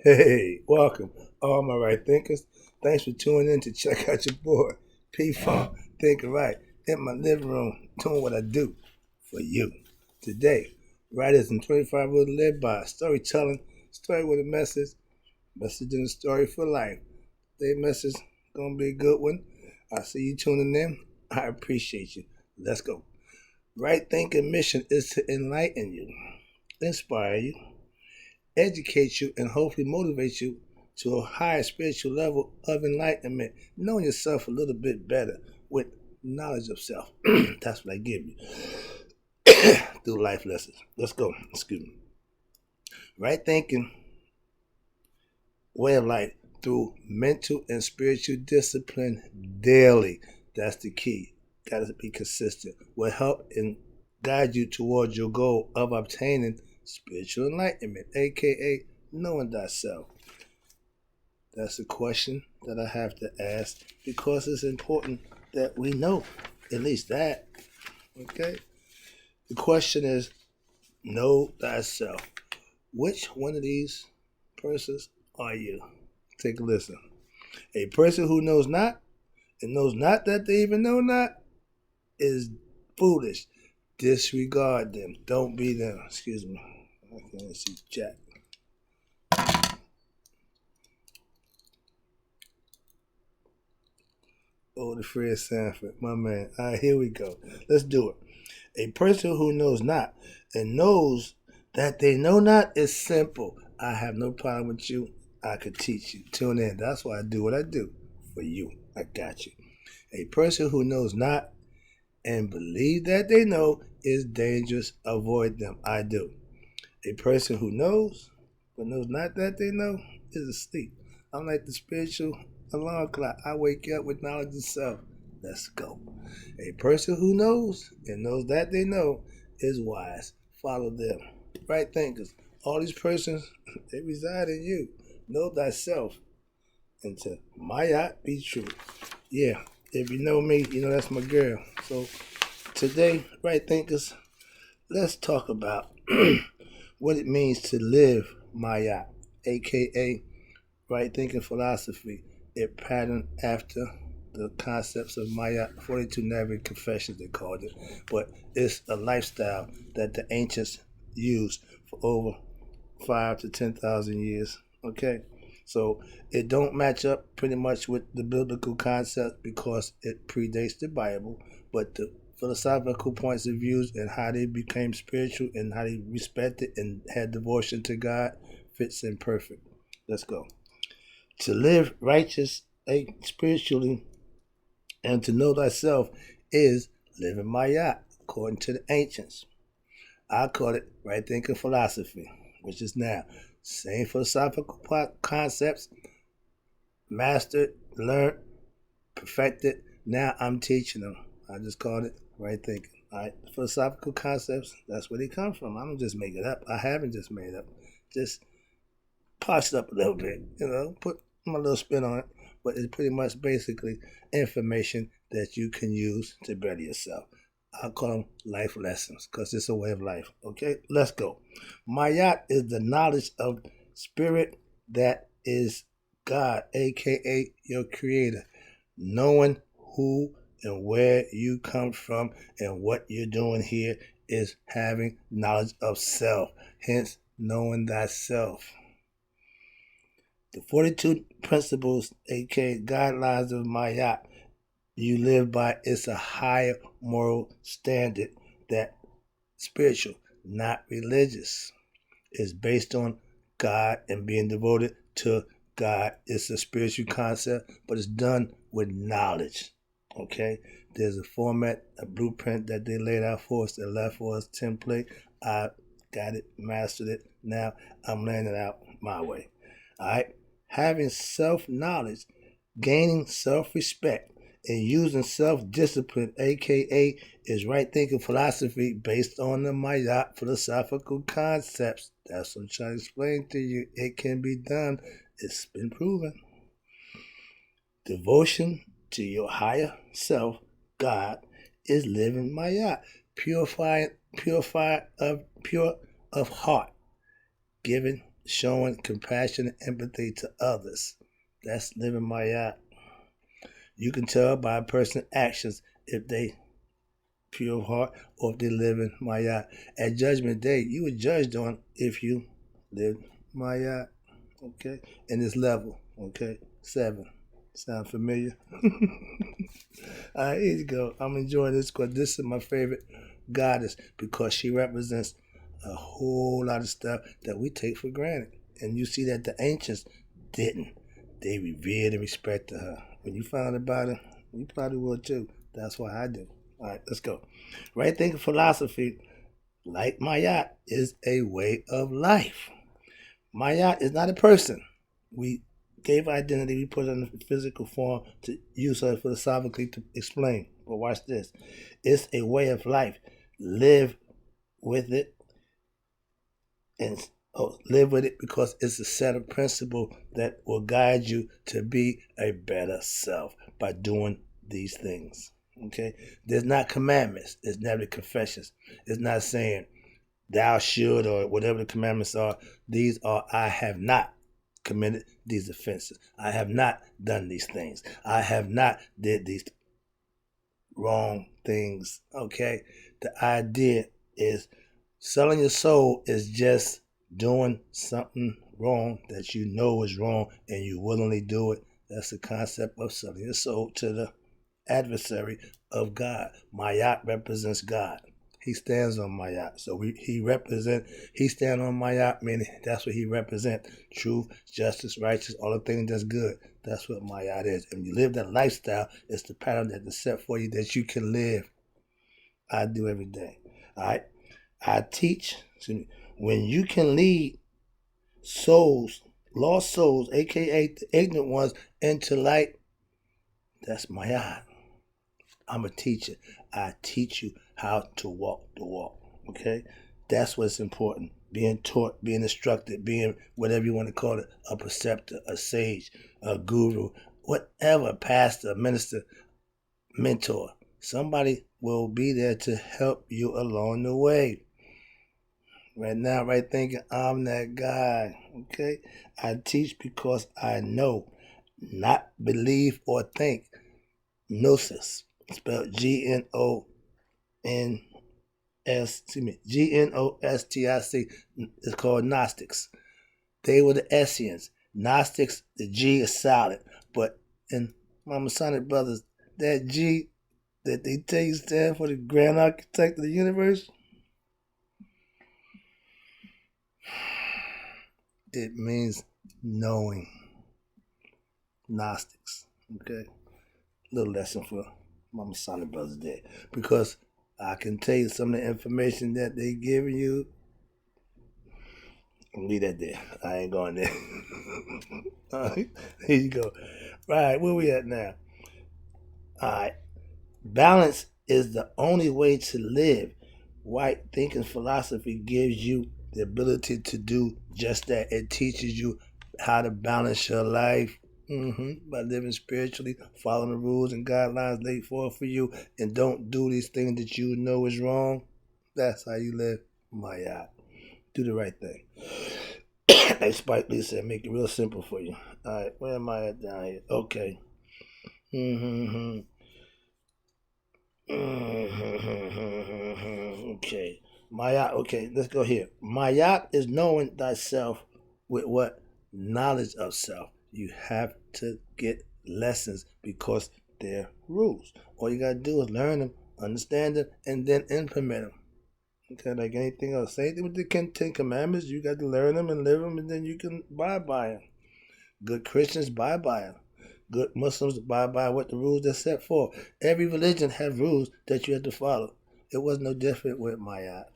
Hey, welcome, all my right thinkers. Thanks for tuning in to check out your boy, P Funk, Thinking Right, in my living room, doing what I do for you. Today, writers in 25 rules to live by, storytelling, story with a message in a story for life. Their message gonna be a good one. I see you tuning in. I appreciate you. Let's go. Right thinking mission is to enlighten you, inspire you, educate you, and hopefully motivate you to a higher spiritual level of enlightenment, knowing yourself a little bit better with knowledge of self. That's what I give you through life lessons. Let's go. Excuse me. Right thinking, way of life through mental and spiritual discipline daily. That's the key. Got to be consistent. Will help and guide you towards your goal of obtaining spiritual enlightenment, aka knowing thyself. That's a question that I have to ask because it's important that we know at least that. Okay? The question is know thyself. Which one of these persons are you? Take a listen. A person who knows not and knows not that they even know not is foolish. Disregard them. Don't be them. Excuse me. I can't see Jack. Oh, the Fred Sanford, my man. All right, here we go. Let's do it. A person who knows not and knows that they know not is simple. I have no problem with you. I could teach you. Tune in. That's why I do what I do for you. I got you. A person who knows not and believe that they know is dangerous. Avoid them. I do. A person who knows but knows not that they know is asleep. I'm like the spiritual alarm clock. I wake up with knowledge of self. Let's go. A person who knows and knows that they know is wise. Follow them. Right thinkers. All these persons, they reside in you. Know thyself. And to Maat be true. Yeah, if you know me, you know that's my girl. So today, right thinkers, let's talk about what it means to live Maat, aka right thinking philosophy. It patterned after the concepts of Maya 42 Navigate Confessions, they called it. But it's a lifestyle that the ancients used for over 5 to 10,000 years. Okay? So it don't match up pretty much with the biblical concept because it predates the Bible, but the philosophical points of views and how they became spiritual and how they respected and had devotion to God fits in perfect. Let's go. To live righteous spiritually and to know thyself is living Maya, according to the ancients. I call it right thinking philosophy, which is now same philosophical concepts, mastered, learned, perfected. Now I'm teaching them. I just called it right thinking. All right, philosophical concepts. That's where they come from. I don't just make it up. I haven't just made it up. Just polish it up a little bit, put my little spin on it. But it's pretty much basically information that you can use to better yourself. I call them life lessons because it's a way of life. Okay, let's go. Mayat is the knowledge of spirit that is God, aka your creator. Knowing who and where you come from and what you're doing here is having knowledge of self, hence knowing thyself. The 42 principles, aka guidelines of Mayat, you live by is a higher moral standard that spiritual, not religious, is based on God and being devoted to God. It's a spiritual concept, but it's done with knowledge. Okay? There's a format, a blueprint that they laid out for us, that left for us, template. I got it, mastered it. Now I'm laying it out my way. All right? Having self knowledge, gaining self respect, and using self discipline, aka is right thinking philosophy based on the Maya philosophical concepts. That's what I'm trying to explain to you. It can be done, it's been proven. Devotion to your higher self, God, is living Maya, pure of heart, giving showing compassion and empathy to others. That's living Maat. You can tell by a person's actions if they pure heart or if they live in Maat. At Judgment Day, you were judged on if you lived Maat. Okay, in this level. Okay, 7. Sound familiar? All right, here you go. I'm enjoying this because this is my favorite goddess because she represents a whole lot of stuff that we take for granted. And you see that the ancients didn't. They revered and respected her. When you found about her, you probably will too. That's why I do. All right, let's go. Right thinking philosophy, like Maat, is a way of life. Maat is not a person. We gave identity, we put it in a physical form to use her philosophically to explain. But watch this. It's a way of life. Live with it and live with it because it's a set of principles that will guide you to be a better self by doing these things. Okay? There's not commandments. It's never confessions. It's not saying thou should or whatever the commandments are. These are I have not committed these offenses. I have not done these things. I have not did these wrong things. Okay? The idea is selling your soul is just doing something wrong that you know is wrong and you willingly do it. That's the concept of selling your soul to the adversary of God. Maat represents God. He stands on Maat. So he stand on Maat, meaning that's what he represents. Truth, justice, righteous, all the things that's good. That's what Maat is. And you live that lifestyle, it's the pattern that is set for you that you can live. I do every day. All right? I teach, when you can lead souls, lost souls, aka the ignorant ones, into light, that's Maat. I'm a teacher. I teach you how to walk the walk. Okay? That's what's important. Being taught, being instructed, being whatever you want to call it, a preceptor, a sage, a guru, whatever, pastor, minister, mentor. Somebody will be there to help you along the way. Right now, right thinking, I'm that guy. Okay? I teach because I know, not believe or think. Gnosis, spelled Gnostic. It's called Gnostics. They were the Essenes. Gnostics, the G is silent. But in my Masonic brothers, that G that they tell you stand for the Grand Architect of the Universe, it means knowing. Gnostics. Okay? Little lesson for my Masonic brothers there. Because I can tell you some of the information that they give you. I'll leave that there. I ain't going there. All right, here you go. Right, where we at now? All right. Balance is the only way to live. Right thinking philosophy gives you the ability to do just that. It teaches you how to balance your life by living spiritually, following the rules and guidelines laid forth for you, and don't do these things that you know is wrong. That's how you live Maat. Do the right thing. Like Spike Lee said, make it real simple for you. All right, where am I at down here? Okay. Okay. Maat, okay, let's go here. Maat is knowing thyself with what? Knowledge of self. You have to get lessons because they're rules. All you gotta do is learn them, understand them, and then implement them. Okay, like anything else. Same thing with the 10 Commandments. You got to learn them and live them, and then you can abide by them. Good Christians abide by them. Good Muslims abide by what the rules are set for. Every religion has rules that you have to follow. It was no different with Maat.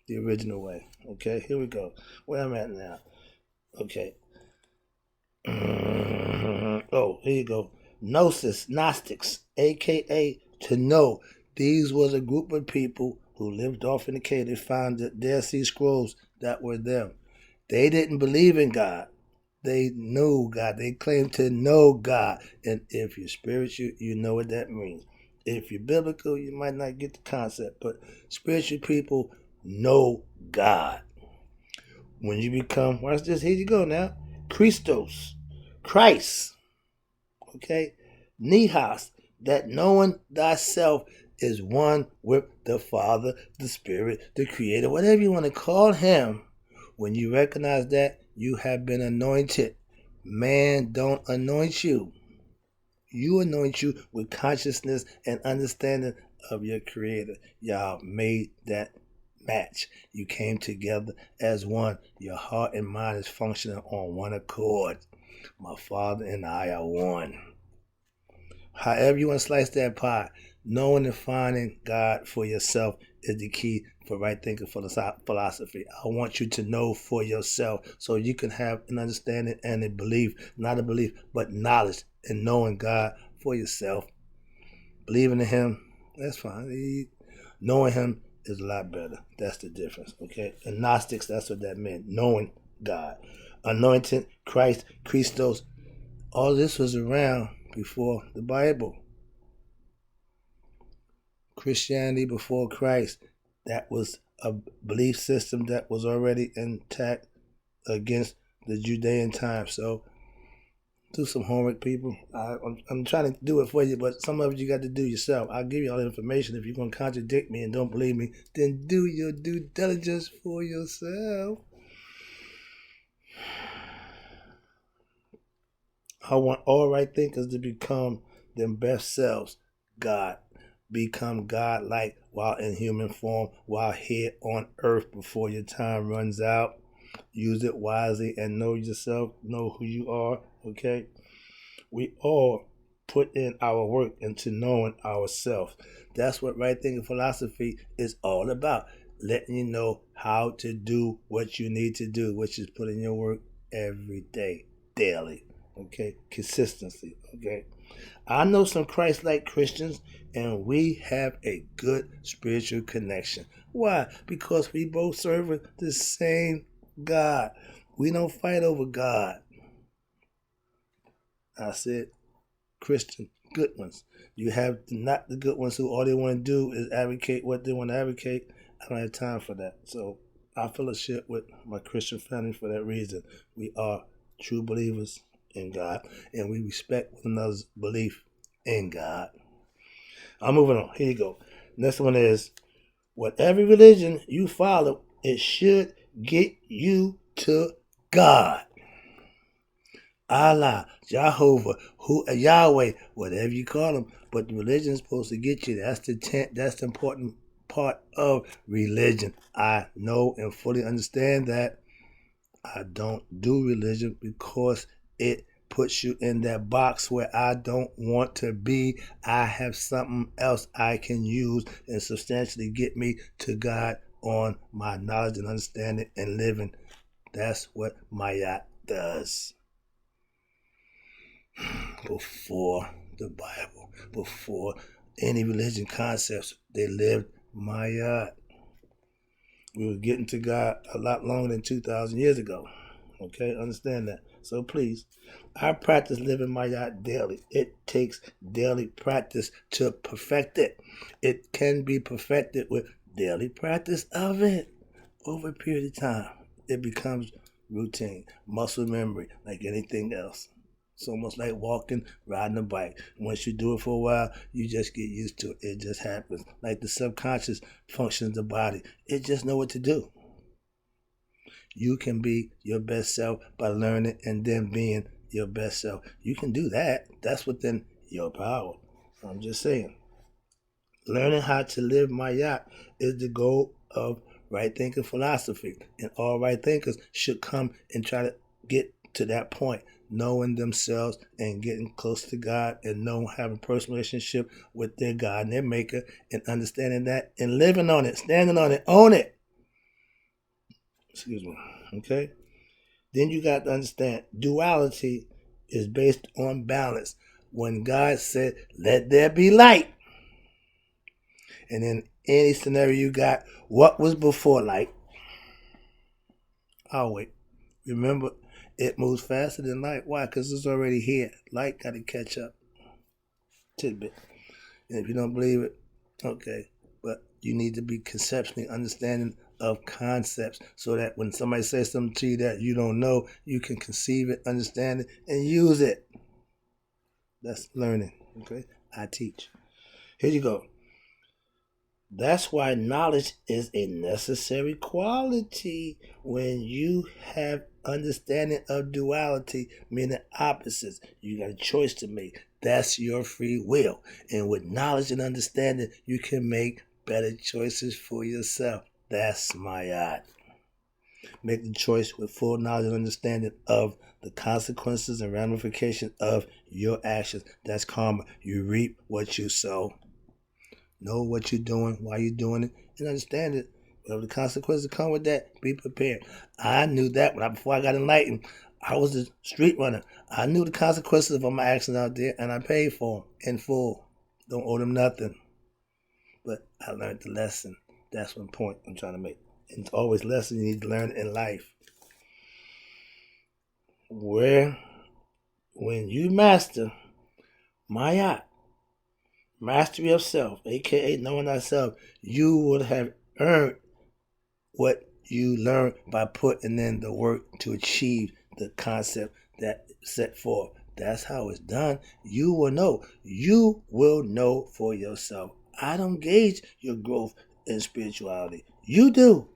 The original way. Okay, here we go. Where I'm at now. Okay. Oh, here you go. Gnosis, Gnostics, aka to know. These was a group of people who lived off in the cave. They found the Dead Sea Scrolls that were them. They didn't believe in God. They knew God. They claimed to know God. And if you're spiritual, you know what that means. If you're biblical, you might not get the concept, but spiritual people know God. When you become, watch this, here you go now. Christos, Christ, okay? Nihas, that knowing thyself is one with the Father, the Spirit, the Creator, whatever you want to call him. When you recognize that, you have been anointed. Man don't anoint you. You anoint you with consciousness and understanding of your Creator. Y'all made that match. You came together as one. Your heart and mind is functioning on one accord. My Father and I are one. However you want to slice that pie, knowing and finding God for yourself is the key for right thinking philosophy. I want you to know for yourself so you can have an understanding and a belief, not a belief, but knowledge and knowing God for yourself. Believing in him, that's fine. Knowing him is a lot better. That's the difference, okay? And Gnostics, that's what that meant, knowing God. Anointed, Christ, Christos, all this was around before the Bible. Christianity before Christ, that was a belief system that was already intact against the Judean time. So do some homework, people. I'm trying to do it for you, but some of it you got to do yourself. I'll give you all the information. If you're going to contradict me and don't believe me, then do your due diligence for yourself. I want all right thinkers to become their best selves. God. Become God-like while in human form, while here on earth before your time runs out. Use it wisely and know yourself, know who you are, okay? We all put in our work into knowing ourselves. That's what right thinking philosophy is all about. Letting you know how to do what you need to do, which is put in your work every day, daily. Okay, consistency. Okay, I know some Christ-like Christians, and we have a good spiritual connection. Why? Because we both serve the same God. We don't fight over God. I said Christian, good ones. You have not the good ones who all they want to do is advocate what they want to advocate. I don't have time for that. So I fellowship with my Christian family for that reason. We are true believers in God, and we respect one another's belief in God. I'm moving on. Here you go. Next one is, whatever religion you follow, it should get you to God. Allah, Jehovah, Yahweh, whatever you call them, but the religion is supposed to get you. That's the important part of religion. I know and fully understand that. I don't do religion because it puts you in that box where I don't want to be. I have something else I can use and substantially get me to God on my knowledge and understanding and living. That's what Maat does. Before the Bible, before any religion concepts, they lived Maat. We were getting to God a lot longer than 2,000 years ago. Okay, understand that. So please, I practice living Maat daily. It takes daily practice to perfect it. It can be perfected with daily practice of it over a period of time. It becomes routine, muscle memory, like anything else. It's almost like walking, riding a bike. Once you do it for a while, you just get used to it. It just happens. Like the subconscious functions of the body. It just know what to do. You can be your best self by learning and then being your best self. You can do that. That's within your power. I'm just saying. Learning how to live Maat is the goal of right thinking philosophy. And all right thinkers should come and try to get to that point, knowing themselves and getting close to God and having a personal relationship with their God and their maker and understanding that and living on it, standing on it, own it. Excuse me. Okay? Then you got to understand duality is based on balance. When God said, let there be light. And in any scenario you got, what was before light? Oh, wait. Remember, it moves faster than light. Why? Because it's already here. Light got to catch up. Tidbit. And if you don't believe it, okay. But you need to be conceptually understanding of concepts so that when somebody says something to you that you don't know, you can conceive it, understand it, and use it. That's learning. Okay? I teach. Here you go. That's why knowledge is a necessary quality when you have understanding of duality, meaning opposites. You got a choice to make. That's your free will. And with knowledge and understanding, you can make better choices for yourself. That's Maat. Make the choice with full knowledge and understanding of the consequences and ramifications of your actions. That's karma. You reap what you sow. Know what you're doing, why you're doing it, and understand it. Whatever the consequences come with that, be prepared. I knew that before I got enlightened. I was a street runner. I knew the consequences of my actions out there, and I paid for them in full. Don't owe them nothing. But I learned the lesson. That's one point I'm trying to make. And it's always a lesson you need to learn in life. When you master Maat, mastery of self, aka knowing thyself, you would have earned what you learned by putting in the work to achieve the concept that set forth. That's how it's done. You will know. You will know for yourself. I don't gauge your growth in spirituality. You do.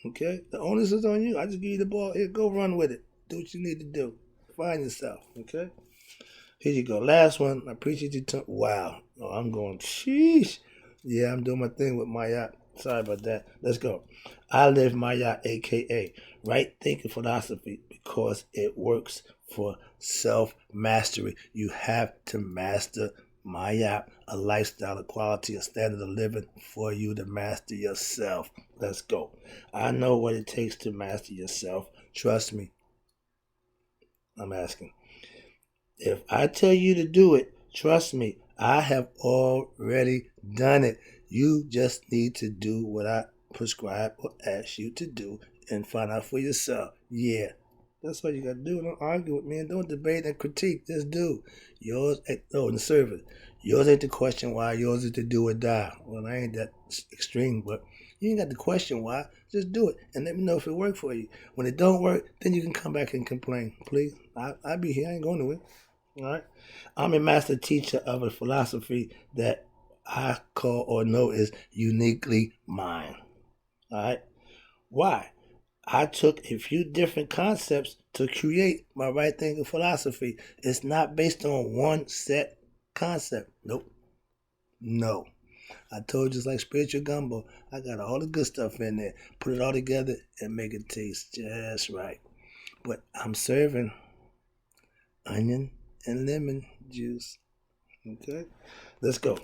Okay? The onus is on you. I just give you the ball. Here, go run with it. Do what you need to do. Find yourself. Okay? Here you go. Last one. I appreciate you. Wow. Oh, I'm going, sheesh. Yeah, I'm doing my thing with Maat. Sorry about that. Let's go. I live Maat, a.k.a. right thinking philosophy, because it works for self-mastery. You have to master Maat, a lifestyle, a quality, a standard of living for you to master yourself. Let's go. I know what it takes to master yourself. Trust me. I'm asking. If I tell you to do it, trust me, I have already done it. You just need to do what I prescribe or ask you to do and find out for yourself. Yeah, that's what you got to do. Don't argue with me and don't debate and critique. Just do. Yours ain't, in the service. Yours ain't the question why. Yours is to do or die. Well, I ain't that extreme, but you ain't got to question why. Just do it and let me know if it worked for you. When it don't work, then you can come back and complain. Please, I'll be here. I ain't going nowhere. All right. I'm a master teacher of a philosophy that I call or know is uniquely mine. All right. Why? I took a few different concepts to create my right thinking philosophy. It's not based on one set concept. Nope. No. I told you it's like spiritual gumbo. I got all the good stuff in there. Put it all together and make it taste just right. But I'm serving onion and lemon juice. Okay, let's go.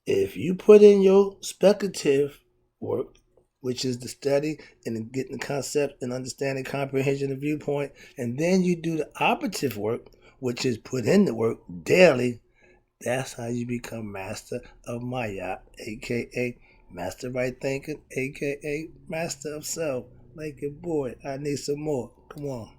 If you put in your speculative work, which is the study and getting the concept and understanding, comprehension, and viewpoint, and then you do the operative work, which is put in the work daily, that's how you become master of Maat, aka master right thinking, aka master of self. Like your boy, I need some more. Come on.